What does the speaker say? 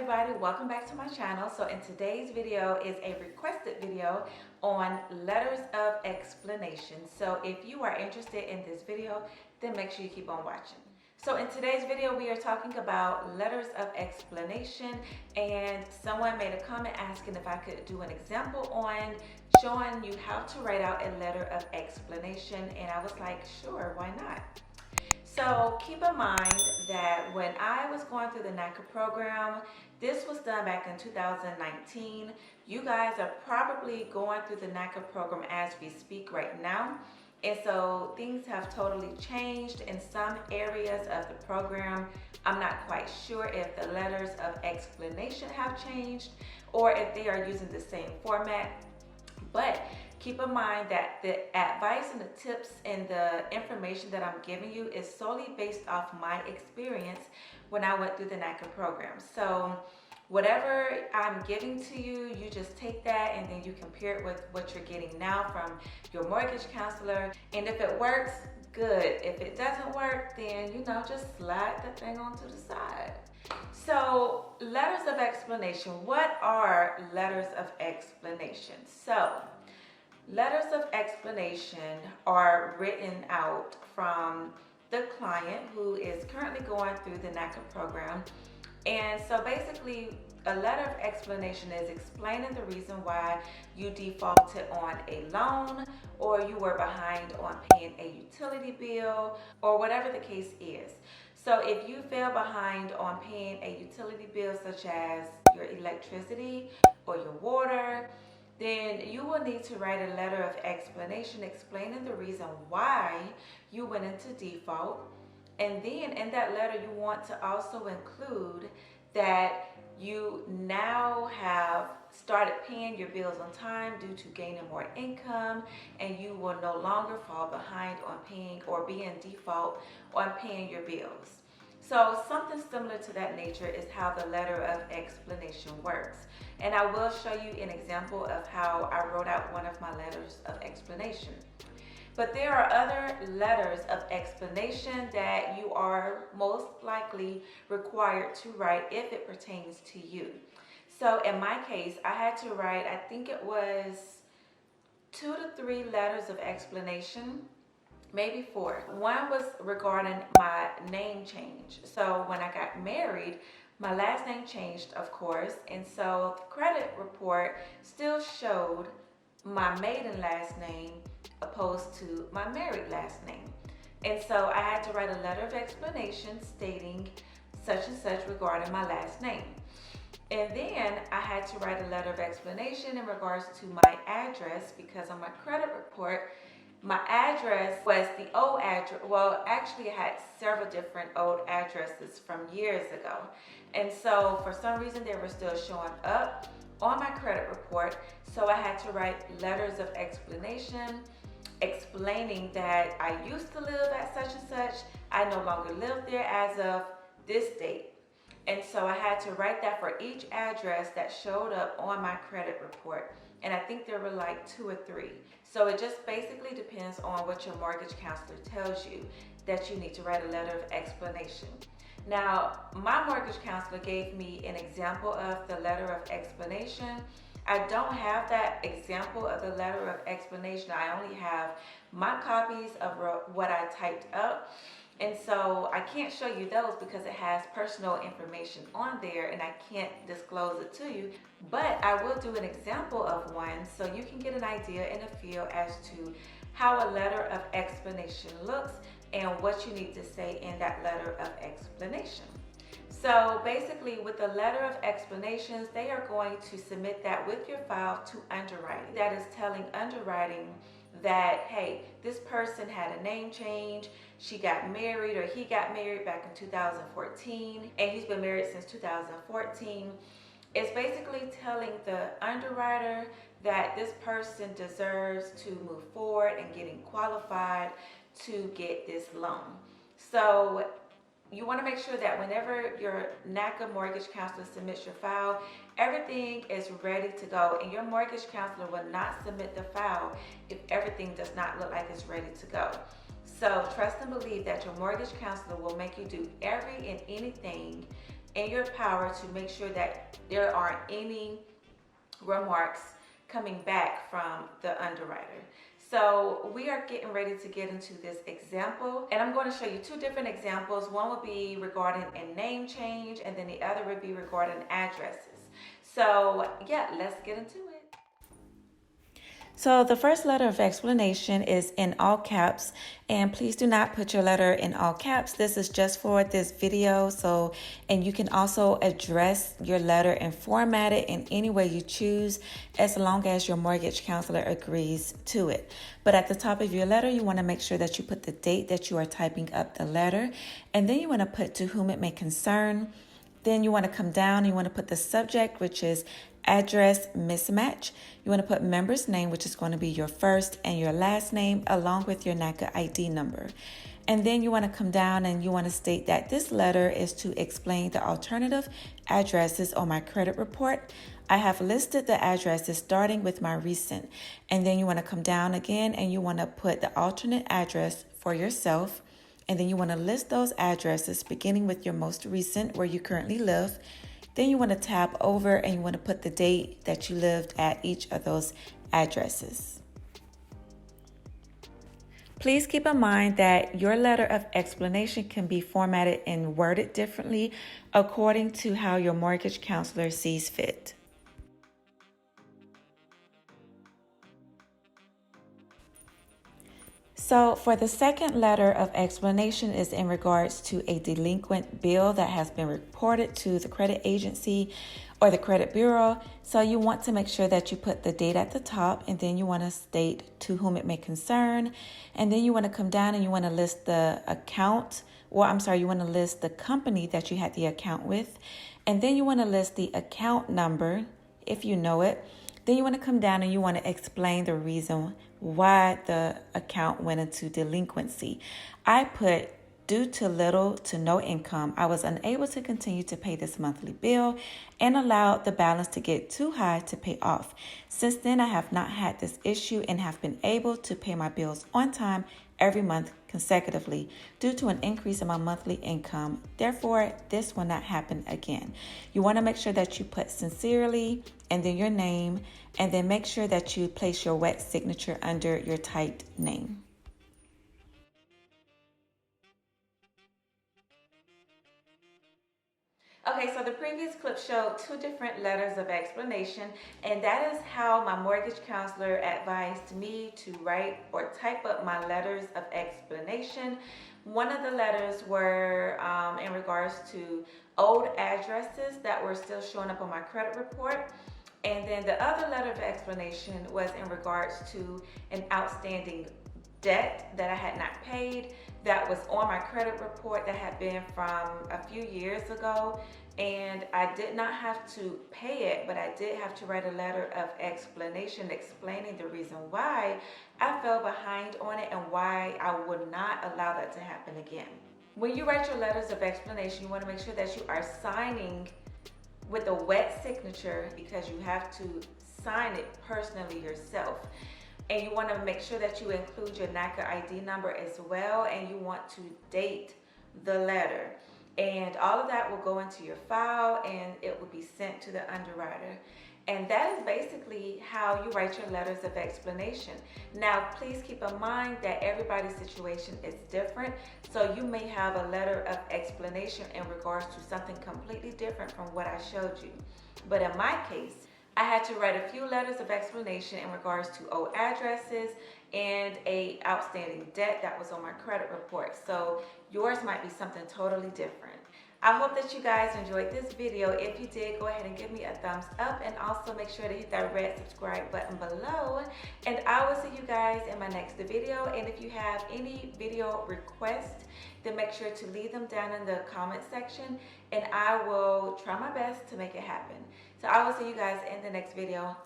everybody, welcome back to my channel. So in today's video is a requested video on letters of explanation. So if you are interested in this video, then make sure you keep on watching. So in today's video, we are talking about letters of explanation, and someone made a comment asking if I could do an example on showing you how to write out a letter of explanation, and I was like, sure, why not? So keep in mind that when I was going through the Naca program, this was done back in 2019. You guys are probably going through the Naca program as we speak right now. And so things have totally changed in some areas of the program. I'm not quite sure if the letters of explanation have changed or if they are using the same format. But keep in mind that the advice and the tips and the information that I'm giving you is solely based off my experience when I went through the Naca program. So whatever I'm giving to you, you just take that and then you compare it with what you're getting now from your mortgage counselor. And if it works, good. If it doesn't work, then just slide the thing onto the side. So letters of explanation. What are letters of explanation? So letters of explanation are written out from the client who is currently going through the Naca program. And so basically, a letter of explanation is explaining the reason why you defaulted on a loan, or you were behind on paying a utility bill, or whatever the case is. So if you fell behind on paying a utility bill such as your electricity or your water, then you will need to write a letter of explanation explaining the reason why you went into default. And then in that letter, you want to also include that you now have started paying your bills on time due to gaining more income, and you will no longer fall behind on paying or be in default on paying your bills. So something similar to that nature is how the letter of explanation works. And I will show you an example of how I wrote out one of my letters of explanation. But there are other letters of explanation that you are most likely required to write if it pertains to you. So in my case, I had to write, I think it was 2 to 3 letters of explanation, maybe 4. One was regarding my name change. So when I got married, my last name changed, of course, and so the credit report still showed my maiden last name opposed to my married last name. And so I had to write a letter of explanation stating such and such regarding my last name. And then I had to write a letter of explanation in regards to my address, because on my credit report, my address was the old address. Well, actually I had several different old addresses from years ago. And so for some reason they were still showing up on my credit report. So I had to write letters of explanation explaining that I used to live at such and such. I no longer live there as of this date. And so I had to write that for each address that showed up on my credit report. And I think there were like 2 or 3. So it just basically depends on what your mortgage counselor tells you that you need to write a letter of explanation. Now, my mortgage counselor gave me an example of the letter of explanation. I don't have that example of the letter of explanation. I only have my copies of what I typed up. And so I can't show you those because it has personal information on there and I can't disclose it to you. But I will do an example of one so you can get an idea and a feel as to how a letter of explanation looks and what you need to say in that letter of explanation. So basically with the letter of explanations, they are going to submit that with your file to underwriting. That is telling underwriting that, hey, this person had a name change, she got married or he got married back in 2014, and he's been married since 2014. It's basically telling the underwriter that this person deserves to move forward and getting qualified to get this loan. So you want to make sure that whenever your Naca mortgage counselor submits your file, everything is ready to go, and your mortgage counselor will not submit the file if everything does not look like it's ready to go. So trust and believe that your mortgage counselor will make you do every and anything in your power to make sure that there aren't any remarks coming back from the underwriter. So we are getting ready to get into this example, and I'm going to show you two different examples. One will be regarding a name change, and then the other would be regarding addresses. So yeah, let's get into it. So the first letter of explanation is in all caps, and please do not put your letter in all caps. This is just for this video. And you can also address your letter and format it in any way you choose, as long as your mortgage counselor agrees to it. But at the top of your letter, you want to make sure that you put the date that you are typing up the letter, and then you want to put to whom it may concern. Then you want to come down and you want to put the subject, which is address mismatch. You want to put member's name, which is going to be your first and your last name, along with your Naca ID number. And then you want to come down and you want to state that this letter is to explain the alternative addresses on my credit report. I have listed the addresses starting with my recent. And then you want to come down again and you want to put the alternate address for yourself. And then you want to list those addresses beginning with your most recent, where you currently live. Then you want to tab over and you want to put the date that you lived at each of those addresses. Please keep in mind that your letter of explanation can be formatted and worded differently according to how your mortgage counselor sees fit. So for the second letter of explanation is in regards to a delinquent bill that has been reported to the credit agency or the credit bureau. So you want to make sure that you put the date at the top, and then you want to state to whom it may concern. And then you want to come down and you want to list the account, you want to list the company that you had the account with. And then you want to list the account number if you know it. Then you want to come down and you want to explain the reason why the account went into delinquency. I put, due to little to no income, I was unable to continue to pay this monthly bill and allowed the balance to get too high to pay off. Since then, I have not had this issue and have been able to pay my bills on time every month consecutively due to an increase in my monthly income. Therefore, this will not happen again. You want to make sure that you put sincerely and then your name, and then make sure that you place your wet signature under your typed name. Okay, so the previous clip showed two different letters of explanation, and that is how my mortgage counselor advised me to write or type up my letters of explanation. One of the letters were in regards to old addresses that were still showing up on my credit report. And then the other letter of explanation was in regards to an outstanding debt that I had not paid that was on my credit report that had been from a few years ago, and I did not have to pay it, but I did have to write a letter of explanation explaining the reason why I fell behind on it and why I would not allow that to happen again. When you write your letters of explanation, you want to make sure that you are signing with a wet signature, because you have to sign it personally yourself. And you want to make sure that you include your Naca ID number as well, and you want to date the letter. And all of that will go into your file and it will be sent to the underwriter. And that is basically how you write your letters of explanation. Now, please keep in mind that everybody's situation is different. So you may have a letter of explanation in regards to something completely different from what I showed you. But in my case, I had to write a few letters of explanation in regards to old addresses and a outstanding debt that was on my credit report. So yours might be something totally different. I hope that you guys enjoyed this video. If you did, go ahead and give me a thumbs up, and also make sure to hit that red subscribe button below. And I will see you guys in my next video. And if you have any video requests, then make sure to leave them down in the comment section, and I will try my best to make it happen. So I will see you guys in the next video.